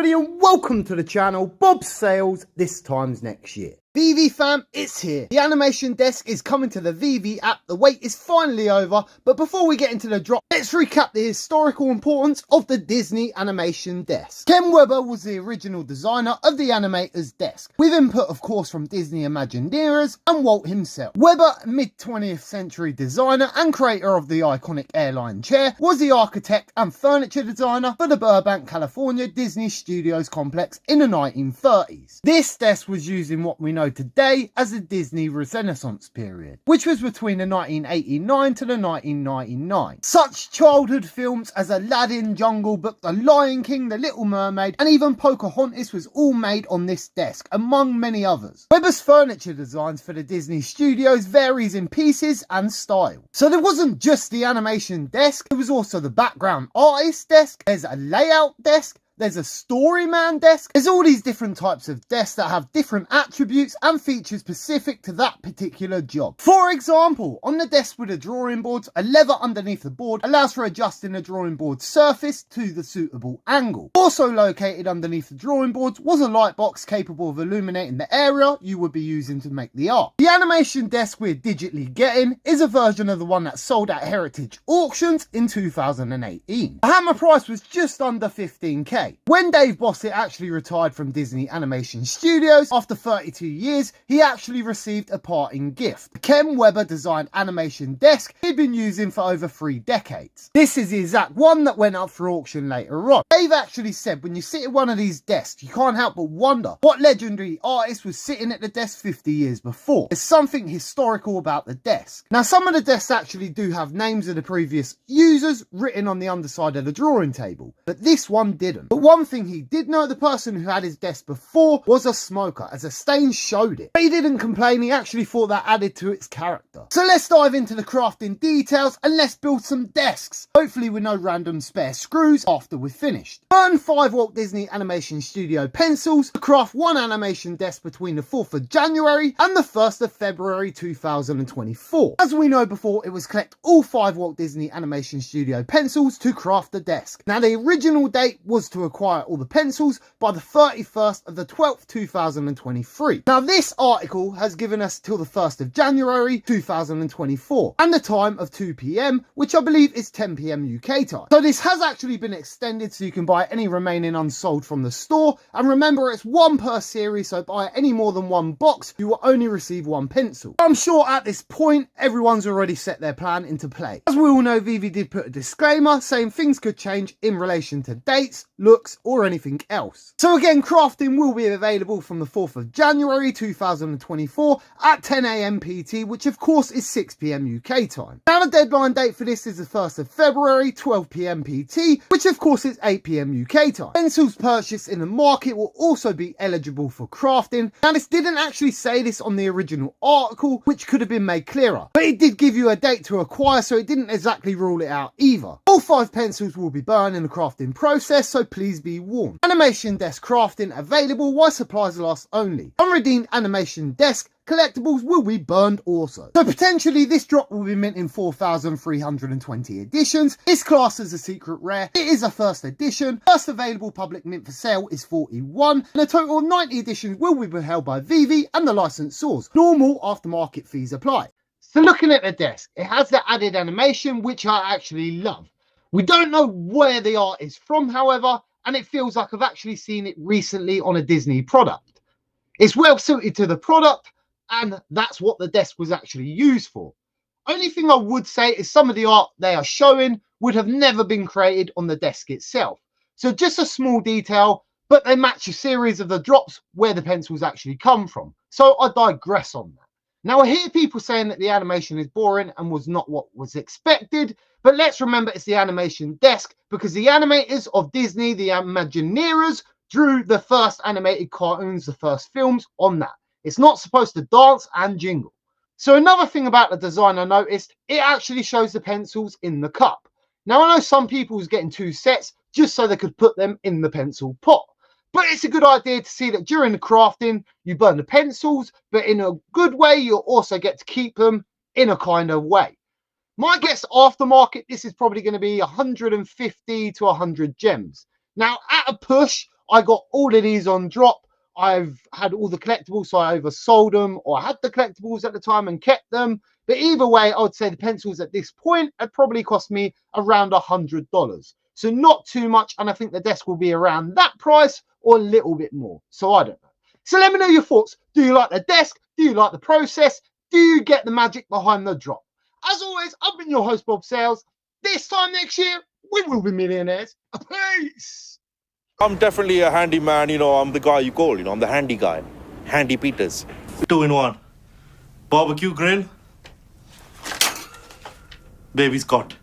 everybody and welcome to the channel Bob Sales This Time's Next Year. Veve fam, it's here. The animation desk is coming to the Veve app. The wait is finally over, but before we get into the drop, let's recap the historical importance of the Disney animation desk. Ken Weber was the original designer of the animator's desk, with input of course from Disney Imagineers and Walt himself. Weber, mid-20th century designer and creator of the iconic airline chair, was the architect and furniture designer for the Burbank, California Disney Studios complex in the 1930s. This desk was used in what we know today as the Disney Renaissance period, which was between the 1989 to the 1999. Such childhood films as Aladdin, Jungle Book, The Lion King, The Little Mermaid, and even Pocahontas was all made on this desk, among many others. Weber's furniture designs for the Disney Studios varies in pieces and style. So there wasn't just the animation desk, there was also the background artist desk, there's a layout desk, there's a storyman desk. There's all these different types of desks that have different attributes and features specific to that particular job. For example, on the desk with the drawing boards, a lever underneath the board allows for adjusting the drawing board surface to the suitable angle. Also located underneath the drawing boards was a light box capable of illuminating the area you would be using to make the art. The animation desk we're digitally getting is a version of the one that sold at Heritage Auctions in 2018. The hammer price was just under 15k. When Dave Bossett actually retired from Disney Animation Studios after 32 years, he actually received a parting gift. The Ken Weber designed animation desk he'd been using for over 3 decades. This is the exact one that went up for auction later on. Dave actually said when you sit at one of these desks, you can't help but wonder what legendary artist was sitting at the desk 50 years before. There's something historical about the desk. Now some of the desks actually do have names of the previous users written on the underside of the drawing table, but this one didn't. But one thing he did know, the person who had his desk before was a smoker, as the stain showed it. But he didn't complain, he actually thought that added to its character. So let's dive into the crafting details and let's build some desks, hopefully with no random spare screws after we're finished. Burn 5 Walt Disney Animation Studio pencils to craft one animation desk between the 4th of January and the 1st of February 2024. As we know before, it was collect all 5 Walt Disney Animation Studio pencils to craft the desk. Now the original date was to acquire all the pencils by the 31st of the 12th 2023. Now this article has given us till the 1st of January 2024 and the time of 2 PM, which I believe is 10 PM UK time. So this has actually been extended so you can buy any remaining unsold from the store, and remember it's 1 per series, so buy any more than 1 box you will only receive 1 pencil. I'm sure at this point everyone's already set their plan into play. As we all know, Veve did put a disclaimer saying things could change in relation to dates, looks or anything else. So again, crafting will be available from the 4th of January 2024 at 10 AM PT, which of course is 6 PM UK time. Now the deadline date for this is the 1st of February 12 PM PT, which of course is 8 PM UK time. Pencils purchased in the market will also be eligible for crafting. Now this didn't actually say this on the original article, which could have been made clearer, but it did give you a date to acquire, so it didn't exactly rule it out either. All 5 pencils will be burned in the crafting process, so please be warned. Animation desk crafting available while supplies last only. Unredeemed animation desk collectibles will be burned also. So potentially this drop will be minting 4,320 editions. This class is a secret rare. It is a first edition. First available public mint for sale is 41, and a total of 90 editions will be held by Veve and the licensors. Normal aftermarket fees apply. So looking at the desk, it has the added animation, which I actually love. We don't know where the art is from, however, and it feels like I've actually seen it recently on a Disney product. It's well suited to the product, and that's what the desk was actually used for. Only thing I would say is some of the art they are showing would have never been created on the desk itself. So just a small detail, but they match a series of the drops where the pencils actually come from. So I digress on that. Now I hear people saying that the animation is boring and was not what was expected, but let's remember it's the animation desk because the animators of Disney, the Imagineers, drew the first animated cartoons, the first films on that. It's not supposed to dance and jingle. So another thing about the design I noticed, it actually shows the pencils in the cup. Now I know some people was getting 2 sets just so they could put them in the pencil pot. But it's a good idea to see that during the crafting, you burn the pencils, but in a good way, you'll also get to keep them in a kind of way. My guess aftermarket, this is probably going to be 150 to 100 gems. Now, at a push, I got all of these on drop. I've had all the collectibles, so I either sold them or I had the collectibles at the time and kept them. But either way, I would say the pencils at this point had probably cost me around $100. So not too much. And I think the desk will be around that price or a little bit more. So I don't know. So let me know your thoughts. Do you like the desk? Do you like the process? Do you get the magic behind the drop? As always, I've been your host, Bob Sales. This time next year, we will be millionaires. Peace. I'm definitely a handyman, I'm the guy you call, I'm the handy guy. Handy Peters. 2-in-1. Barbecue grill. Baby's cot.